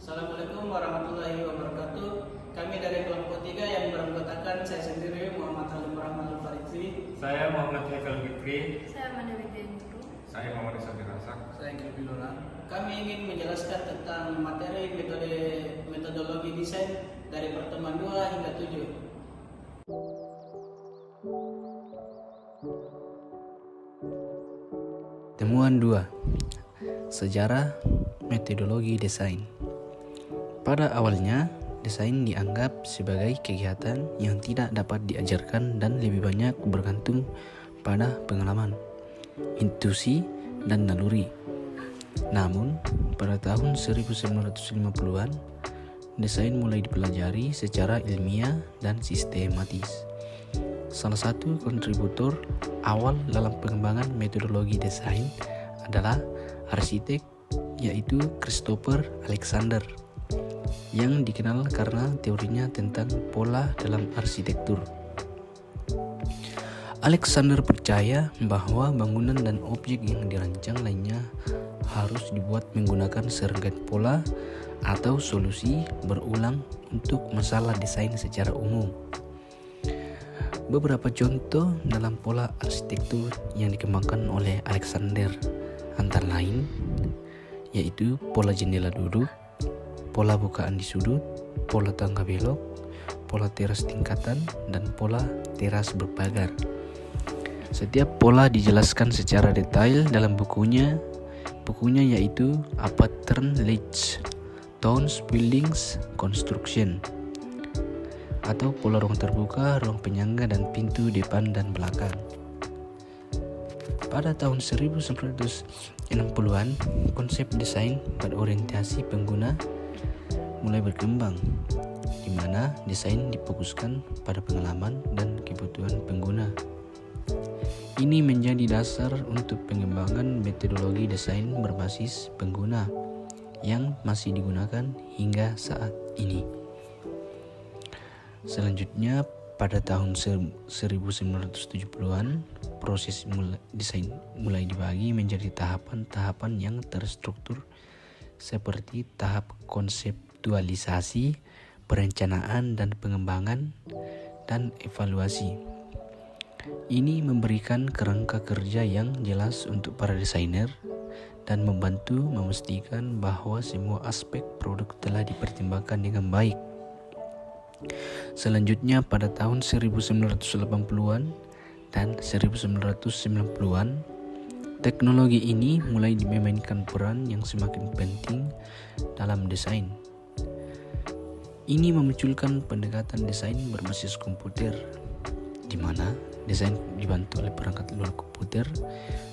Assalamualaikum warahmatullahi wabarakatuh. Kami dari kelompok 3 yang beranggotakan saya sendiri Muhammad Halim Rahman Al-Faridzi. Saya Muhammad Haikal Fikri. Saya Amanda Widyanto. Saya Muhammad Isabir Rasak. Saya Gilby Lola. Kami ingin menjelaskan tentang materi metodologi desain dari pertemuan 2 hingga 7. Temuan 2. Sejarah metodologi desain. Pada awalnya, desain dianggap sebagai kegiatan yang tidak dapat diajarkan dan lebih banyak bergantung pada pengalaman, intuisi, dan naluri. Namun, pada tahun 1950-an, desain mulai dipelajari secara ilmiah dan sistematis. Salah satu kontributor awal dalam pengembangan metodologi desain adalah arsitek, yaitu Christopher Alexander, yang dikenal karena teorinya tentang pola dalam arsitektur. Alexander percaya bahwa bangunan dan objek yang dirancang lainnya harus dibuat menggunakan serangkaian pola atau solusi berulang untuk masalah desain secara umum. Beberapa contoh dalam pola arsitektur yang dikembangkan oleh Alexander antara lain yaitu pola jendela duduk, pola bukaan di sudut, pola tangga belok, pola teras tingkatan, dan pola teras berpagar. Setiap pola dijelaskan secara detail dalam bukunya yaitu A Pattern Leads Towns Buildings Construction, atau pola ruang terbuka, ruang penyangga, dan pintu depan dan belakang. Pada tahun 1960-an, konsep desain berorientasi pengguna mulai berkembang, di mana desain difokuskan pada pengalaman dan kebutuhan pengguna. Ini menjadi dasar untuk pengembangan metodologi desain berbasis pengguna yang masih digunakan hingga saat ini. Selanjutnya, pada tahun 1970-an, proses desain mulai dibagi menjadi tahapan-tahapan yang terstruktur seperti tahap konseptualisasi, perencanaan dan pengembangan, dan evaluasi. Ini memberikan kerangka kerja yang jelas untuk para desainer dan membantu memastikan bahwa semua aspek produk telah dipertimbangkan dengan baik. Selanjutnya, pada tahun 1980-an dan 1990-an, teknologi ini mulai memainkan peran yang semakin penting dalam desain. Ini memunculkan pendekatan desain berbasis komputer, di mana desain dibantu oleh perangkat luar komputer.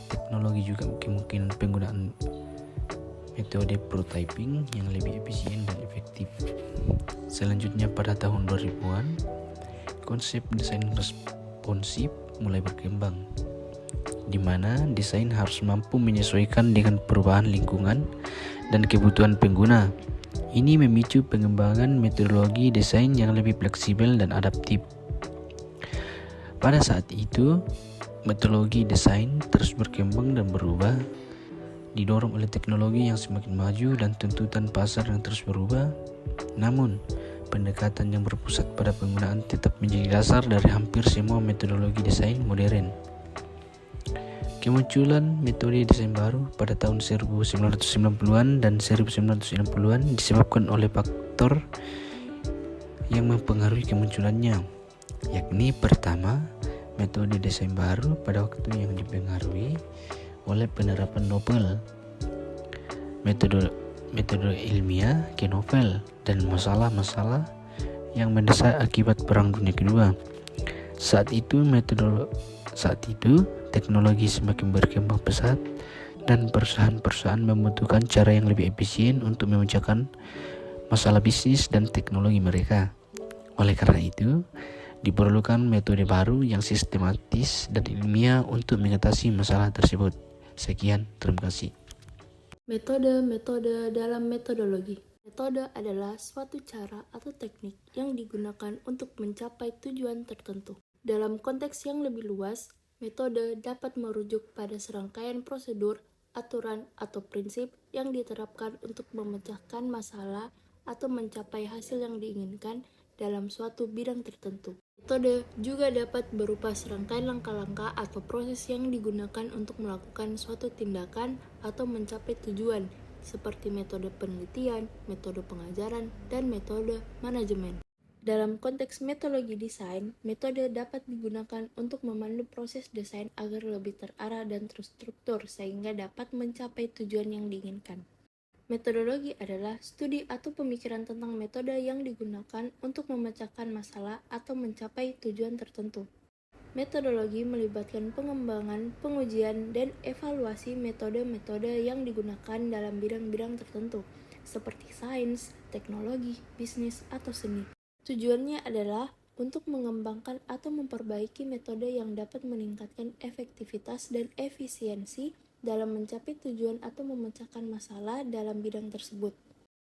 Teknologi juga kemungkinan penggunaan metode prototyping yang lebih efisien dan efektif. Selanjutnya, pada tahun 2000-an, konsep desain responsif mulai berkembang, di mana desain harus mampu menyesuaikan dengan perubahan lingkungan dan kebutuhan pengguna. Ini memicu pengembangan metodologi desain yang lebih fleksibel dan adaptif. Pada saat itu, metodologi desain terus berkembang dan berubah, didorong oleh teknologi yang semakin maju dan tuntutan pasar yang terus berubah. Namun, pendekatan yang berpusat pada penggunaan tetap menjadi dasar dari hampir semua metodologi desain modern. Kemunculan metode desain baru pada tahun 1990-an dan 1990-an disebabkan oleh faktor yang mempengaruhi kemunculannya, yakni pertama, metode desain baru pada waktu yang dipengaruhi oleh penerapan novel, metode ilmiah ke novel, dan masalah-masalah yang mendesak akibat Perang Dunia Kedua. Saat itu teknologi semakin berkembang pesat dan perusahaan-perusahaan membutuhkan cara yang lebih efisien untuk memecahkan masalah bisnis dan teknologi mereka. Oleh karena itu, diperlukan metode baru yang sistematis dan ilmiah untuk mengatasi masalah tersebut. Sekian, terima kasih. Metode dalam metodologi. Metode adalah suatu cara atau teknik yang digunakan untuk mencapai tujuan tertentu. Dalam konteks yang lebih luas, metode dapat merujuk pada serangkaian prosedur aturan, atau prinsip yang diterapkan untuk memecahkan masalah atau mencapai hasil yang diinginkan dalam suatu bidang tertentu. Metode juga dapat berupa serangkaian langkah-langkah atau proses yang digunakan untuk melakukan suatu tindakan atau mencapai tujuan, seperti metode penelitian, metode pengajaran, dan metode manajemen. Dalam konteks metodologi desain, metode dapat digunakan untuk memandu proses desain agar lebih terarah dan terstruktur sehingga dapat mencapai tujuan yang diinginkan. Metodologi adalah studi atau pemikiran tentang metode yang digunakan untuk memecahkan masalah atau mencapai tujuan tertentu. Metodologi melibatkan pengembangan, pengujian, dan evaluasi metode-metode yang digunakan dalam bidang-bidang tertentu, seperti sains, teknologi, bisnis, atau seni. Tujuannya adalah untuk mengembangkan atau memperbaiki metode yang dapat meningkatkan efektivitas dan efisiensi dalam mencapai tujuan atau memecahkan masalah dalam bidang tersebut.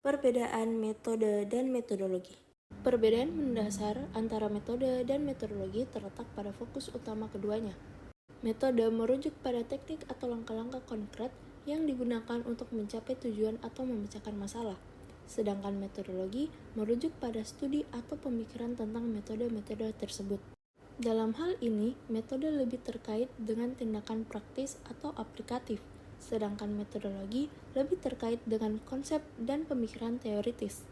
Perbedaan metode dan metodologi. Perbedaan mendasar antara metode dan metodologi terletak pada fokus utama keduanya. Metode merujuk pada teknik atau langkah-langkah konkret yang digunakan untuk mencapai tujuan atau memecahkan masalah. Sedangkan metodologi merujuk pada studi atau pemikiran tentang metode-metode tersebut. Dalam hal ini, metode lebih terkait dengan tindakan praktis atau aplikatif, sedangkan metodologi lebih terkait dengan konsep dan pemikiran teoritis.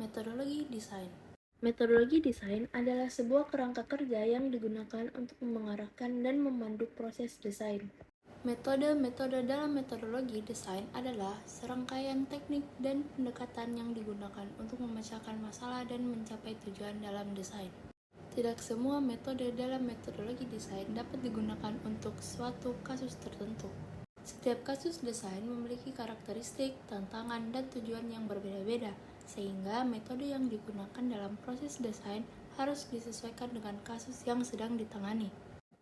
Metodologi desain. Metodologi desain adalah sebuah kerangka kerja yang digunakan untuk mengarahkan dan memandu proses desain. Metode-metode dalam metodologi desain adalah serangkaian teknik dan pendekatan yang digunakan untuk memecahkan masalah dan mencapai tujuan dalam desain. Tidak semua metode dalam metodologi desain dapat digunakan untuk suatu kasus tertentu. Setiap kasus desain memiliki karakteristik, tantangan, dan tujuan yang berbeda-beda, sehingga metode yang digunakan dalam proses desain harus disesuaikan dengan kasus yang sedang ditangani.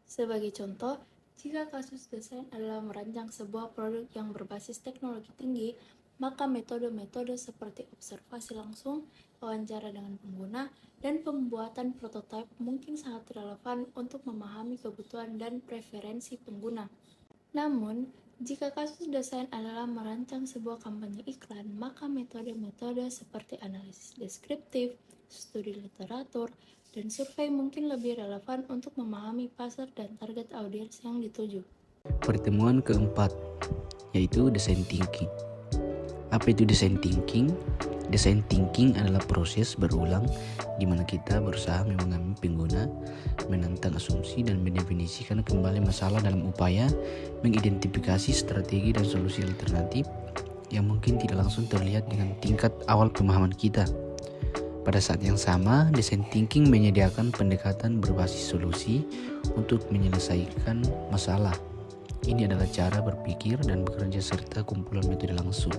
Sebagai contoh, jika kasus desain adalah merancang sebuah produk yang berbasis teknologi tinggi, maka metode-metode seperti observasi langsung, wawancara dengan pengguna, dan pembuatan prototipe mungkin sangat relevan untuk memahami kebutuhan dan preferensi pengguna. Namun, jika kasus desain adalah merancang sebuah kampanye iklan, maka metode-metode seperti analisis deskriptif, studi literatur, dan survei mungkin lebih relevan untuk memahami pasar dan target audiens yang dituju. Pertemuan keempat, yaitu design thinking. Apa itu design thinking? Design thinking adalah proses berulang di mana kita berusaha memahami pengguna, menantang asumsi, dan mendefinisikan kembali masalah dalam upaya mengidentifikasi strategi dan solusi alternatif yang mungkin tidak langsung terlihat dengan tingkat awal pemahaman kita. Pada saat yang sama, design thinking menyediakan pendekatan berbasis solusi untuk menyelesaikan masalah. Ini adalah cara berpikir dan bekerja serta kumpulan metode langsung.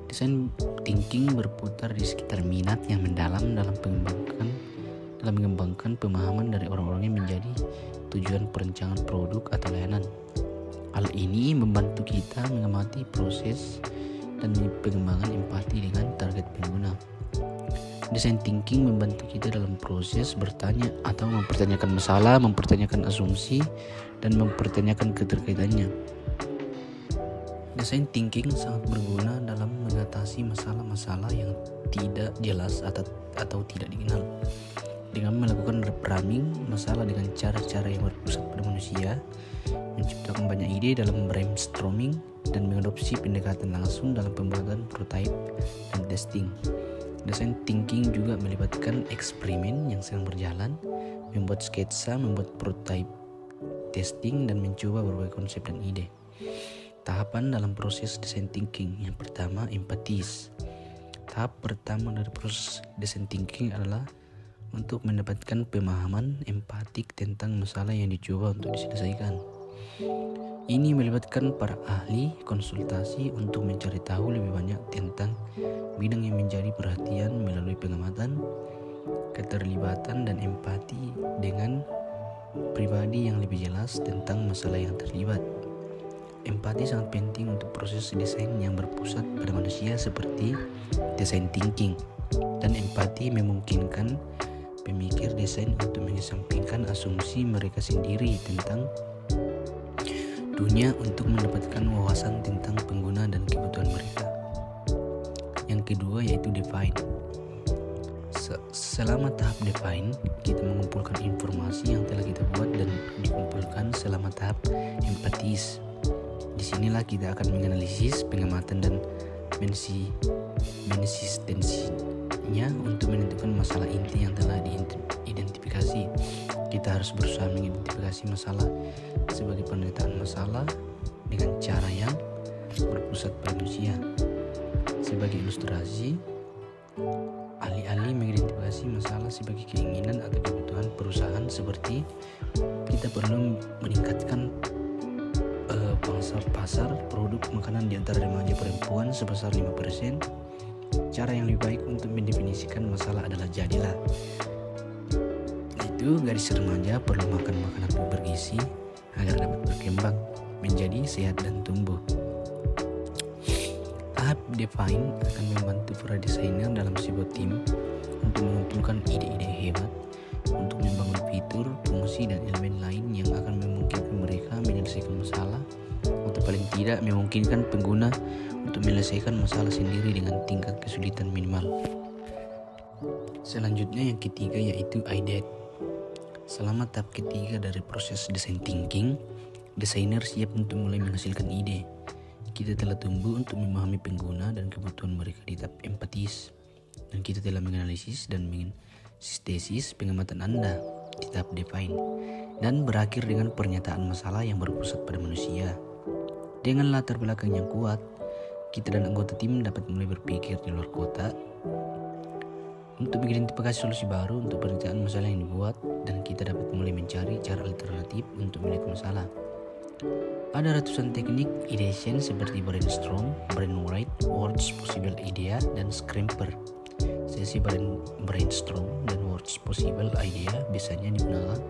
Design thinking berputar di sekitar minat yang mendalam dalam mengembangkan pemahaman dari orang-orang yang menjadi tujuan perencanaan produk atau layanan. Hal ini membantu kita mengamati proses dan pengembangan empati dengan target pengguna. Design thinking membantu kita dalam proses bertanya atau mempertanyakan masalah, mempertanyakan asumsi, dan mempertanyakan keterkaitannya. Design thinking sangat berguna dalam mengatasi masalah-masalah yang tidak jelas atau tidak dikenal. Dengan melakukan reframing masalah dengan cara-cara yang berpusat pada manusia, menciptakan banyak ide dalam brainstorming, dan mengadopsi pendekatan langsung dalam pembuatan prototipe dan testing. Design thinking juga melibatkan eksperimen yang sedang berjalan, membuat sketsa, membuat prototipe, testing, dan mencoba berbagai konsep dan ide. Tahapan dalam proses design thinking. Yang pertama, empatis. Tahap pertama dari proses design thinking adalah untuk mendapatkan pemahaman empatik tentang masalah yang dicoba untuk diselesaikan. Ini melibatkan para ahli konsultasi untuk mencari tahu lebih banyak tentang bidang yang menjadi perhatian melalui pengamatan, keterlibatan, dan empati dengan pribadi yang lebih jelas tentang masalah yang terlibat. Empati sangat penting untuk proses desain yang berpusat pada manusia seperti design thinking, dan empati memungkinkan pemikir desain untuk mengesampingkan asumsi mereka sendiri tentang membantunya untuk mendapatkan wawasan tentang pengguna dan kebutuhan mereka. Yang kedua yaitu define. Selama tahap define, kita mengumpulkan informasi yang telah kita buat dan dikumpulkan selama tahap empathise. Disinilah kita akan menganalisis, pengamatan, dan mensistensinya untuk menentukan masalah inti yang telah diidentifikasi. Kita harus berusaha mengidentifikasi masalah sebagai pemetaan masalah dengan cara yang berpusat pada manusia. Sebagai ilustrasi, alih-alih mengidentifikasi masalah sebagai keinginan atau kebutuhan perusahaan, seperti kita perlu meningkatkan pasar produk makanan di antara remaja perempuan sebesar 5%. Cara yang lebih baik untuk mendefinisikan masalah adalah jadilah. Itu gadis remaja perlu makan makanan bergizi agar dapat berkembang menjadi sehat dan tumbuh. Tahap define akan membantu para desainer dalam sebuah tim untuk mengumpulkan ide-ide hebat untuk membangun fitur, fungsi, dan elemen lain yang akan memungkinkan mereka menyelesaikan masalah, atau paling tidak memungkinkan pengguna untuk menyelesaikan masalah sendiri dengan tingkat kesulitan minimal. Selanjutnya yang ketiga yaitu idea. Selama tahap ketiga dari proses design thinking, desainer siap untuk mulai menghasilkan ide. Kita telah tumbuh untuk memahami pengguna dan kebutuhan mereka di tahap empatis, dan kita telah menganalisis dan mensintesis pengamatan Anda di tahap define, dan berakhir dengan pernyataan masalah yang berpusat pada manusia. Dengan latar belakang yang kuat, kita dan anggota tim dapat mulai berpikir di luar kotak untuk mengidentifikasi solusi baru untuk pekerjaan masalah yang dibuat, dan kita dapat mulai mencari cara alternatif untuk melihat masalah. Ada ratusan teknik ideation seperti brainstorm, brainwright, words possible idea, dan scramper. Sesi brainstorm dan words possible idea biasanya digunakan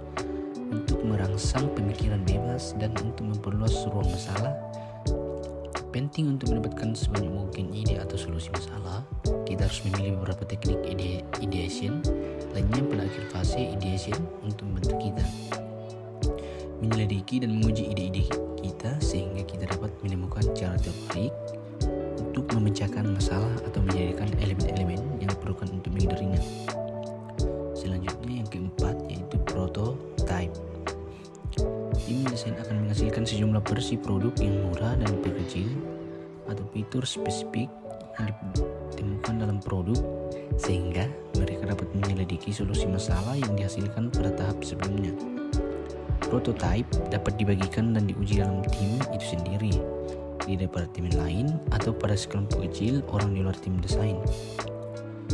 untuk merangsang pemikiran bebas dan untuk memperluas ruang masalah. Penting untuk mendapatkan sebanyak mungkin ide atau solusi masalah, kita harus memilih beberapa teknik ideation lainnya pada akhir fase ideation untuk membantu kita menyelidiki dan menguji ide-ide kita sehingga kita dapat menemukan cara terbaik untuk memecahkan masalah atau menjadikan elemen-elemen yang diperlukan untuk menghindarinya. Selanjutnya yang keempat yaitu prototype. Tim desain akan menghasilkan sejumlah versi produk yang murah dan diperkecil atau fitur spesifik yang ditemukan dalam produk sehingga mereka dapat menyelidiki solusi masalah yang dihasilkan pada tahap sebelumnya. Prototype dapat dibagikan dan diuji dalam tim itu sendiri, di departemen lain, atau pada sekelompok kecil orang di luar tim desain.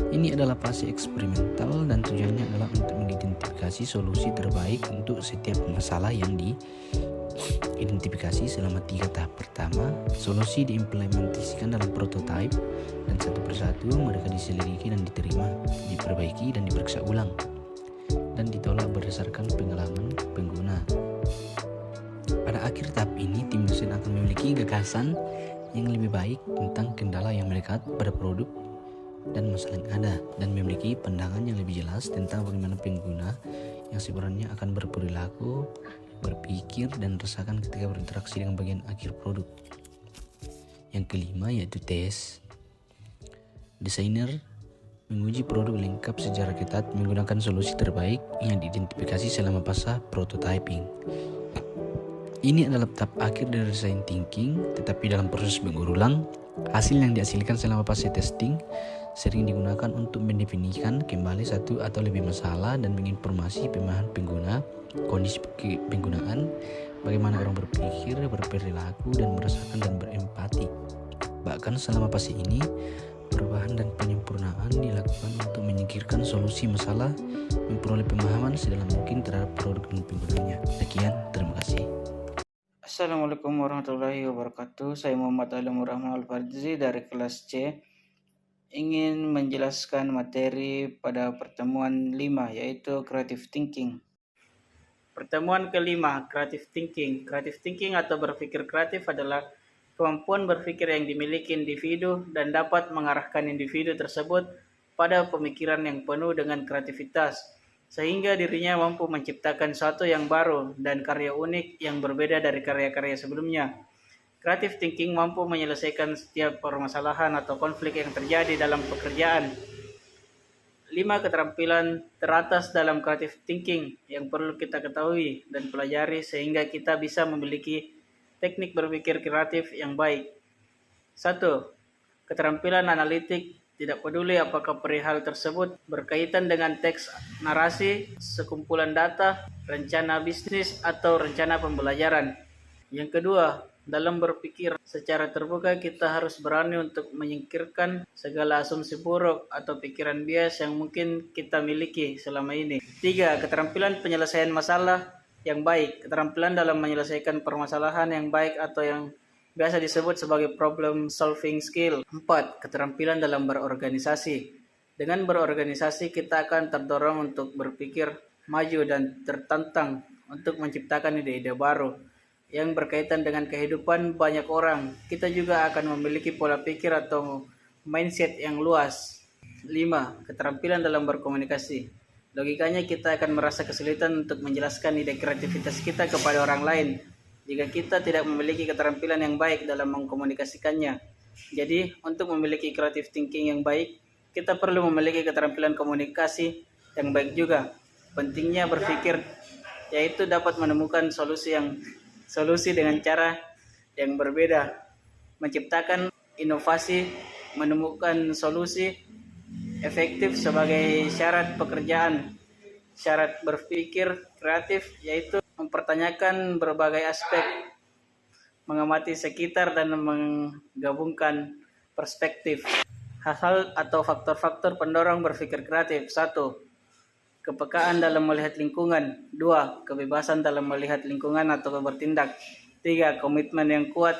Ini adalah fase eksperimental dan tujuannya adalah untuk mengidentifikasi solusi terbaik untuk setiap masalah yang diidentifikasi selama 3 tahap pertama. Solusi diimplementasikan dalam prototype dan satu persatu mereka diselidiki dan diterima, diperbaiki dan diperiksa ulang, dan ditolak berdasarkan pengalaman pengguna. Pada akhir tahap ini, tim desain akan memiliki gagasan yang lebih baik tentang kendala yang melekat pada produk dan masalah yang ada, dan memiliki pandangan yang lebih jelas tentang bagaimana pengguna yang sebenarnya akan berperilaku, berpikir, dan rasakan ketika berinteraksi dengan bagian akhir produk. Yang kelima yaitu tes. Desainer menguji produk lengkap secara ketat menggunakan solusi terbaik yang diidentifikasi selama fase prototyping. Ini adalah tahap akhir dari design thinking, tetapi dalam proses berulang, hasil yang dihasilkan selama fase testing sering digunakan untuk mendefinisikan kembali satu atau lebih masalah dan menginformasi pemahaman pengguna, kondisi penggunaan, bagaimana orang berpikir, berperilaku, dan merasakan dan berempati. Bahkan selama fase ini, perubahan dan penyempurnaan dilakukan untuk menyingkirkan solusi masalah, memperoleh pemahaman sedalam mungkin terhadap produk dan penggunanya. Sekian, terima kasih. Assalamualaikum warahmatullahi wabarakatuh. Saya Muhammad Alamur Rahman Al-Fardzi dari kelas C. Ingin menjelaskan materi pada pertemuan 5 yaitu Creative Thinking. Pertemuan kelima, Creative Thinking. Creative Thinking atau berpikir kreatif adalah kemampuan berpikir yang dimiliki individu dan dapat mengarahkan individu tersebut pada pemikiran yang penuh dengan kreativitas. sehingga dirinya mampu menciptakan sesuatu yang baru dan karya unik yang berbeda dari karya-karya sebelumnya. Creative thinking mampu menyelesaikan setiap permasalahan atau konflik yang terjadi dalam pekerjaan. 5 keterampilan teratas dalam creative thinking yang perlu kita ketahui dan pelajari sehingga kita bisa memiliki teknik berpikir kreatif yang baik. 1. Keterampilan analitik. Tidak peduli apakah perihal tersebut berkaitan dengan teks narasi, sekumpulan data, rencana bisnis, atau rencana pembelajaran. Yang kedua, dalam berpikir secara terbuka kita harus berani untuk menyingkirkan segala asumsi buruk atau pikiran bias yang mungkin kita miliki selama ini. 3. Keterampilan penyelesaian masalah yang baik. Keterampilan dalam menyelesaikan permasalahan yang baik atau yang biasa disebut sebagai problem solving skill. 4. Keterampilan dalam berorganisasi. Dengan berorganisasi kita akan terdorong untuk berpikir maju dan tertantang untuk menciptakan ide-ide baru yang berkaitan dengan kehidupan banyak orang. Kita juga akan memiliki pola pikir atau mindset yang luas. 5. Keterampilan dalam berkomunikasi. Logikanya kita akan merasa kesulitan untuk menjelaskan ide kreativitas kita kepada orang lain jika kita tidak memiliki keterampilan yang baik dalam mengkomunikasikannya. Jadi, untuk memiliki creative thinking yang baik, kita perlu memiliki keterampilan komunikasi yang baik juga. Pentingnya berpikir yaitu dapat menemukan solusi dengan cara yang berbeda, menciptakan inovasi, menemukan solusi efektif sebagai syarat pekerjaan. Syarat berpikir kreatif yaitu mempertanyakan berbagai aspek, mengamati sekitar dan menggabungkan perspektif. Hal-hal atau faktor-faktor pendorong berpikir kreatif. 1. Kepekaan dalam melihat lingkungan. 2. Kebebasan dalam melihat lingkungan atau bertindak. 3. Komitmen yang kuat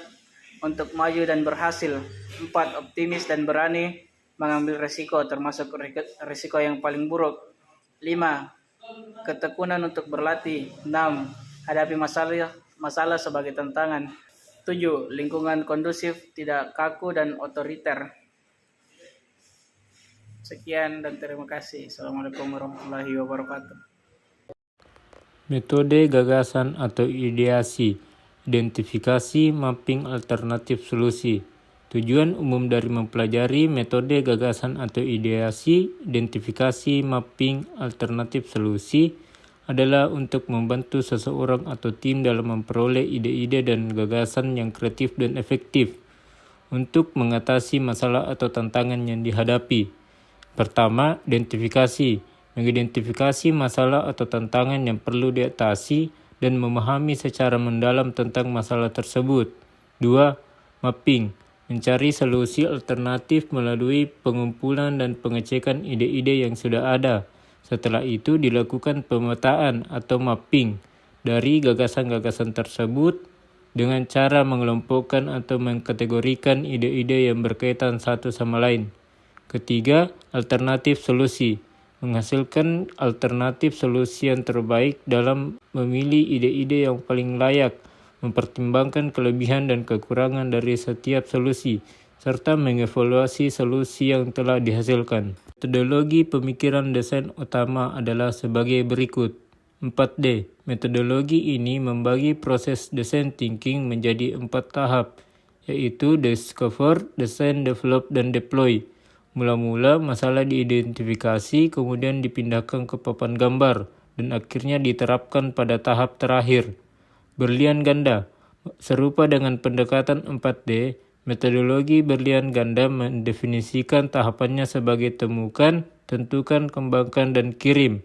untuk maju dan berhasil. 4. Optimis dan berani mengambil risiko, termasuk risiko yang paling buruk. 5. Ketekunan untuk berlatih. 6. Hadapi masalah sebagai tantangan. 7. Lingkungan kondusif, tidak kaku dan otoriter. Sekian dan terima kasih. Assalamualaikum warahmatullahi wabarakatuh. Metode gagasan atau ideasi, identifikasi mapping alternatif solusi. Tujuan umum dari mempelajari metode gagasan atau ideasi, identifikasi mapping alternatif solusi adalah untuk membantu seseorang atau tim dalam memperoleh ide-ide dan gagasan yang kreatif dan efektif untuk mengatasi masalah atau tantangan yang dihadapi. Pertama, identifikasi. Mengidentifikasi masalah atau tantangan yang perlu diatasi dan memahami secara mendalam tentang masalah tersebut. 2. Mapping. Mencari solusi alternatif melalui pengumpulan dan pengecekan ide-ide yang sudah ada. Setelah itu dilakukan pemetaan atau mapping dari gagasan-gagasan tersebut dengan cara mengelompokkan atau mengkategorikan ide-ide yang berkaitan satu sama lain. Ketiga, alternatif solusi. Menghasilkan alternatif solusi yang terbaik dalam memilih ide-ide yang paling layak, mempertimbangkan kelebihan dan kekurangan dari setiap solusi, serta mengevaluasi solusi yang telah dihasilkan. Metodologi pemikiran desain utama adalah sebagai berikut. 4D. Metodologi ini membagi proses design thinking menjadi 4 tahap, yaitu discover, design, develop, dan deploy. Mula-mula masalah diidentifikasi, kemudian dipindahkan ke papan gambar, dan akhirnya diterapkan pada tahap terakhir. Berlian ganda. Serupa dengan pendekatan 4D, metodologi berlian ganda mendefinisikan tahapannya sebagai temukan, tentukan, kembangkan, dan kirim.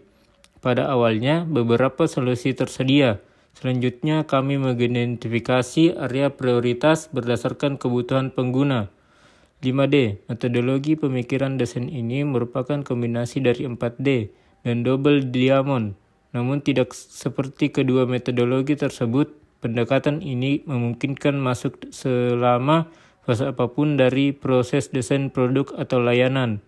Pada awalnya, beberapa solusi tersedia. Selanjutnya, kami mengidentifikasi area prioritas berdasarkan kebutuhan pengguna. 5D. Metodologi pemikiran desain ini merupakan kombinasi dari 4D dan double diamond. Namun tidak seperti kedua metodologi tersebut, pendekatan ini memungkinkan masuk selama fase apapun dari proses desain produk atau layanan.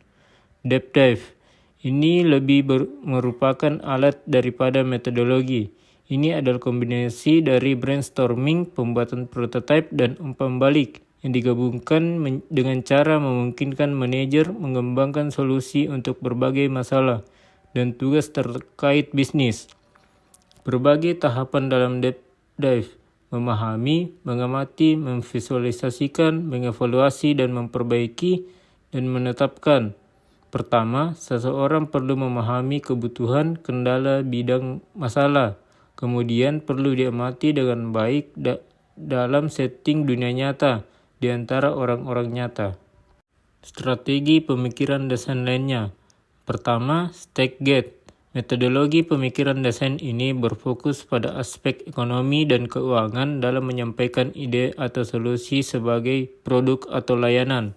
Deep dive. Ini lebih merupakan alat daripada metodologi. Ini adalah kombinasi dari brainstorming, pembuatan prototipe, dan umpan balik yang digabungkan dengan cara memungkinkan manajer mengembangkan solusi untuk berbagai masalah dan tugas terkait bisnis. Berbagai tahapan dalam deep dive: memahami, mengamati, memvisualisasikan, mengevaluasi, dan memperbaiki, dan menetapkan. Pertama, seseorang perlu memahami kebutuhan, kendala, bidang masalah. Kemudian perlu diamati dengan baik dalam setting dunia nyata, di antara orang-orang nyata. Strategi pemikiran desain lainnya. Pertama, Stage Gate. Metodologi pemikiran desain ini berfokus pada aspek ekonomi dan keuangan dalam menyampaikan ide atau solusi sebagai produk atau layanan.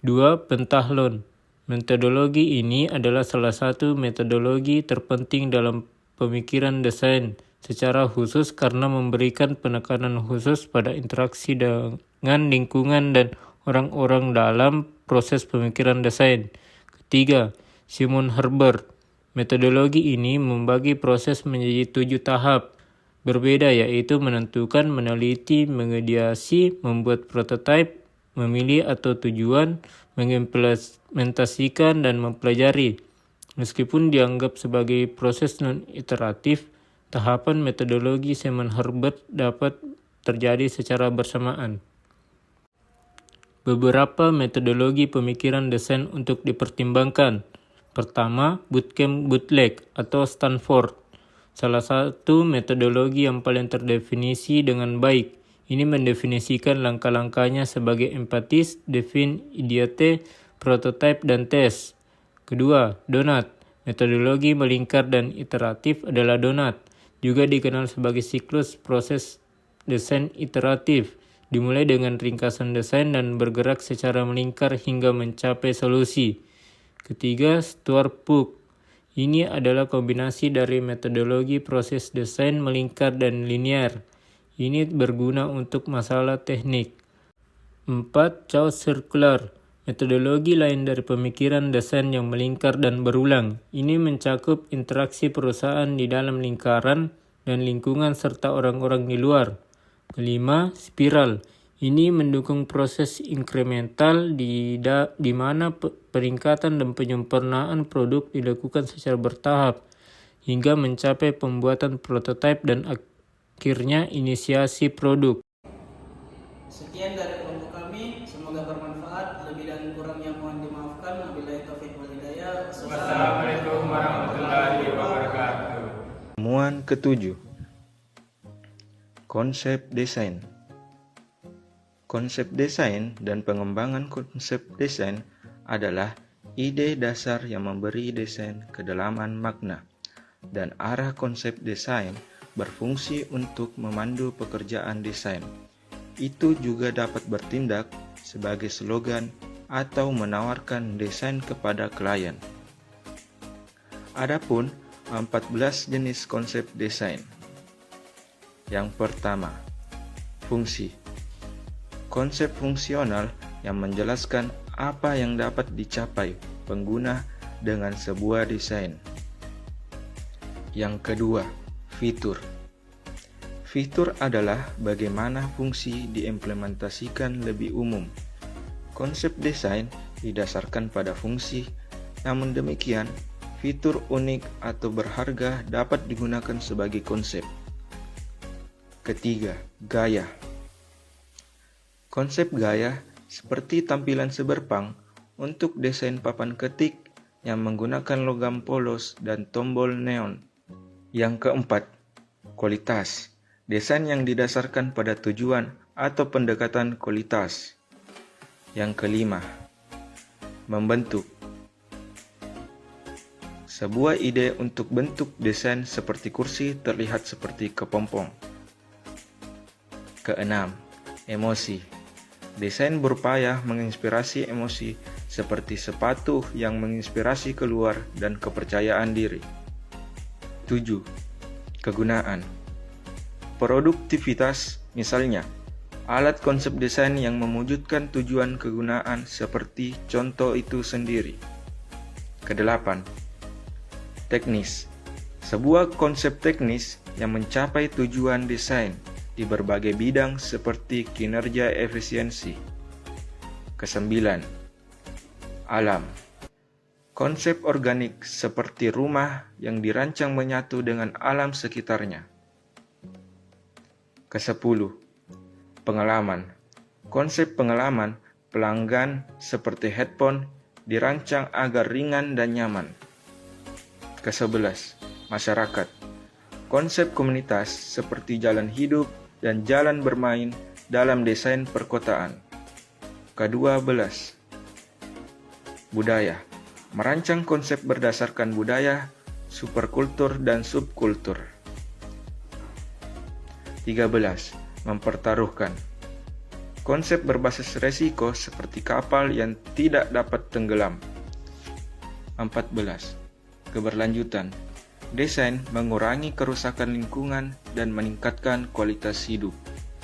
2. Pentahlon. Metodologi ini adalah salah satu metodologi terpenting dalam pemikiran desain, secara khusus karena memberikan penekanan khusus pada interaksi dengan lingkungan dan orang-orang dalam proses pemikiran desain. Ketiga, Simon Herbert. Metodologi ini membagi proses menjadi 7 tahap berbeda, yaitu menentukan, meneliti, mengideasi, membuat prototipe, memilih atau tujuan, mengimplementasikan, dan mempelajari. Meskipun dianggap sebagai proses non-iteratif, tahapan metodologi Simon Herbert dapat terjadi secara bersamaan. Beberapa metodologi pemikiran desain untuk dipertimbangkan. Pertama, Bootcamp Bootleg atau Stanford. Salah satu metodologi yang paling terdefinisi dengan baik. Ini mendefinisikan langkah-langkahnya sebagai empatis, define, ideate, prototype, dan tes. Kedua, Donut. Metodologi melingkar dan iteratif adalah Donut. Juga dikenal sebagai siklus proses desain iteratif. Dimulai dengan ringkasan desain dan bergerak secara melingkar hingga mencapai solusi. Ketiga, Stuart Pook. Ini adalah kombinasi dari metodologi proses desain melingkar dan linear. Ini berguna untuk masalah teknik. 4. Chaos Circular. Metodologi lain dari pemikiran desain yang melingkar dan berulang. Ini mencakup interaksi perusahaan di dalam lingkaran dan lingkungan serta orang-orang di luar. Kelima, Spiral. Ini mendukung proses inkremental di mana peningkatan dan penyempurnaan produk dilakukan secara bertahap hingga mencapai pembuatan prototipe dan akhirnya inisiasi produk. Sekian dari kelompok kami, semoga bermanfaat. Lebih dan kurangnya mohon dimaafkan. Wabillahi taufiq wal hidayah. Wassalamualaikum warahmatullahi wabarakatuh. Temuan ketujuh. Konsep desain. Konsep desain dan pengembangan konsep desain adalah ide dasar yang memberi desain kedalaman makna, dan arah konsep desain berfungsi untuk memandu pekerjaan desain. Itu juga dapat bertindak sebagai slogan atau menawarkan desain kepada klien. Adapun 14 jenis konsep desain. Yang pertama, fungsi. Konsep fungsional yang menjelaskan apa yang dapat dicapai pengguna dengan sebuah desain. Yang kedua, fitur. Fitur adalah bagaimana fungsi diimplementasikan lebih umum. Konsep desain didasarkan pada fungsi, namun demikian, fitur unik atau berharga dapat digunakan sebagai konsep. Ketiga, gaya. Konsep gaya seperti tampilan seberpang untuk desain papan ketik yang menggunakan logam polos dan tombol neon. Yang keempat, kualitas. Desain yang didasarkan pada tujuan atau pendekatan kualitas. Yang kelima, membentuk. Sebuah ide untuk bentuk desain seperti kursi terlihat seperti kepompong. Keenam, emosi. Desain berupaya menginspirasi emosi seperti sepatu yang menginspirasi keluar dan kepercayaan diri. 7. Kegunaan. Produktivitas, misalnya, alat konsep desain yang mewujudkan tujuan kegunaan seperti contoh itu sendiri. Kedelapan. Teknis. Sebuah konsep teknis yang mencapai tujuan desain di berbagai bidang seperti kinerja efisiensi. Kesembilan, alam. Konsep organik seperti rumah yang dirancang menyatu dengan alam sekitarnya. Ke-10. Pengalaman. Konsep pengalaman pelanggan seperti headphone dirancang agar ringan dan nyaman. Ke-11. Masyarakat. Konsep komunitas seperti jalan hidup dan jalan bermain dalam desain perkotaan. Ke-12. Budaya. Merancang konsep berdasarkan budaya, superkultur, dan subkultur. 13. Mempertaruhkan. Konsep berbasis resiko seperti kapal yang tidak dapat tenggelam. 14. Keberlanjutan. Desain mengurangi kerusakan lingkungan dan meningkatkan kualitas hidup.